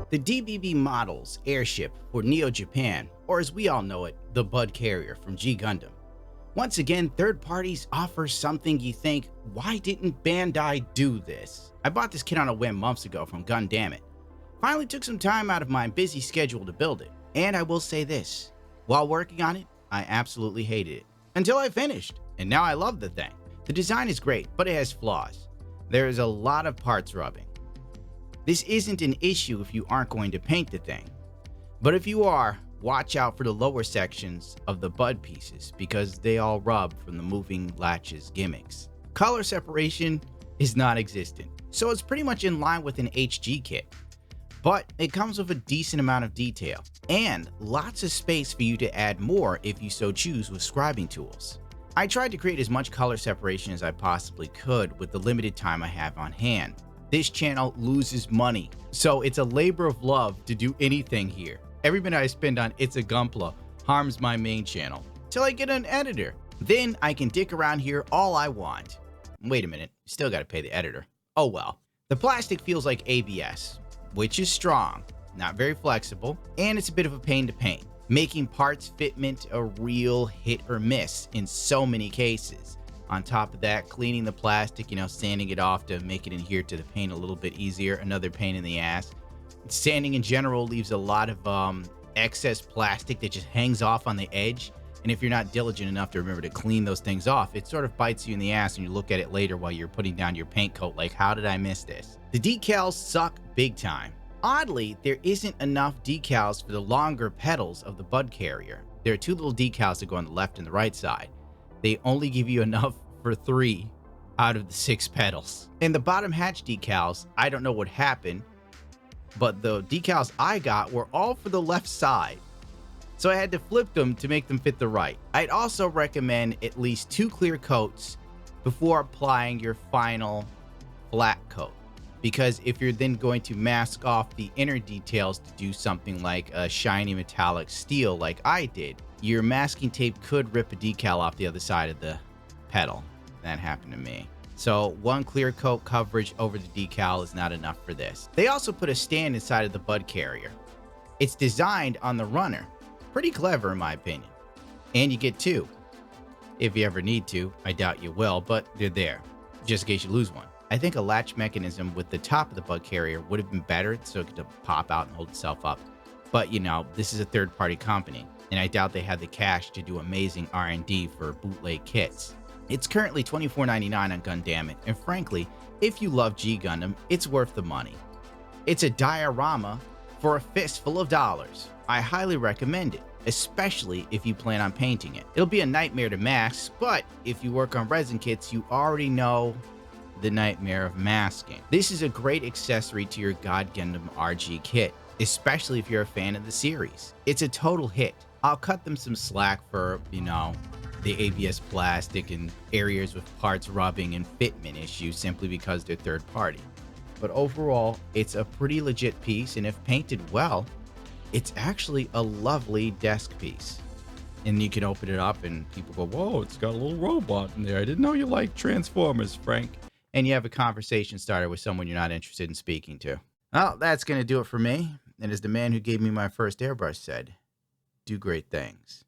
The DBB models airship for Neo Japan, or as we all know it, the Bud Carrier from Gundam. Once again, third parties offer something you think, why didn't Bandai do this? I bought this kit on a whim months ago from Gundam. Finally took some time out of my busy schedule to build it, and I will say this, while working on it, I absolutely hated it. Until I finished, and now I love the thing. The design is great, but it has flaws. There is a lot of parts rubbing. This isn't an issue if you aren't going to paint the thing, but if you are, watch out for the lower sections of the bud pieces because they all rub from the moving latches gimmicks. Color separation is non-existent, so it's pretty much in line with an HG kit, but it comes with a decent amount of detail and lots of space for you to add more if you so choose with scribing tools. I tried to create as much color separation as I possibly could with the limited time I have on hand. This channel loses money, so it's a labor of love to do anything here. Every minute I spend on ItsAGunpla harms my main channel, till I get an editor. Then I can dick around here all I want. Wait a minute, still gotta pay the editor. Oh well. The plastic feels like ABS, which is strong, not very flexible, and it's a bit of a pain to paint, making parts fitment a real hit or miss in so many cases. On top of that, cleaning the plastic, sanding it off to make it adhere to the paint a little bit easier, another pain in the ass. Sanding in general leaves a lot of excess plastic that just hangs off on the edge, and if you're not diligent enough to remember to clean those things off, it sort of bites you in the ass and you look at it later while you're putting down your paint coat like, how did I miss this? The decals suck big time. Oddly, there isn't enough decals for the longer pedals of the Bud Carrier. There are two little decals that go on the left and the right side. They only give you enough for 3 out of the 6 pedals. And the bottom hatch decals, I don't know what happened, but the decals I got were all for the left side. So I had to flip them to make them fit the right. I'd also recommend at least 2 clear coats before applying your final flat coat. Because if you're then going to mask off the inner details to do something like a shiny metallic steel like I did, your masking tape could rip a decal off the other side of the pedal. That happened to me. So 1 clear coat coverage over the decal is not enough for this. They also put a stand inside of the Bud Carrier. It's designed on the runner. Pretty clever in my opinion. And you get 2. If you ever need to, I doubt you will, but they're there, just in case you lose one. I think a latch mechanism with the top of the Bud Carrier would have been better so it could pop out and hold itself up. But this is a third-party company, and I doubt they have the cash to do amazing R&D for bootleg kits. It's currently $24.99 on Gundam, and frankly, if you love Gundam, it's worth the money. It's a diorama for a fistful of dollars. I highly recommend it, especially if you plan on painting it. It'll be a nightmare to mask, but if you work on resin kits, you already know the nightmare of masking. This is a great accessory to your God Gundam RG kit, especially if you're a fan of the series. It's a total hit. I'll cut them some slack for, the ABS plastic and areas with parts rubbing and fitment issues simply because they're third party. But overall, it's a pretty legit piece, and if painted well, it's actually a lovely desk piece. And you can open it up and people go, whoa, it's got a little robot in there. I didn't know you liked Transformers, Frank. And you have a conversation starter with someone you're not interested in speaking to. Well, that's going to do it for me. And as the man who gave me my first airbrush said, do great things.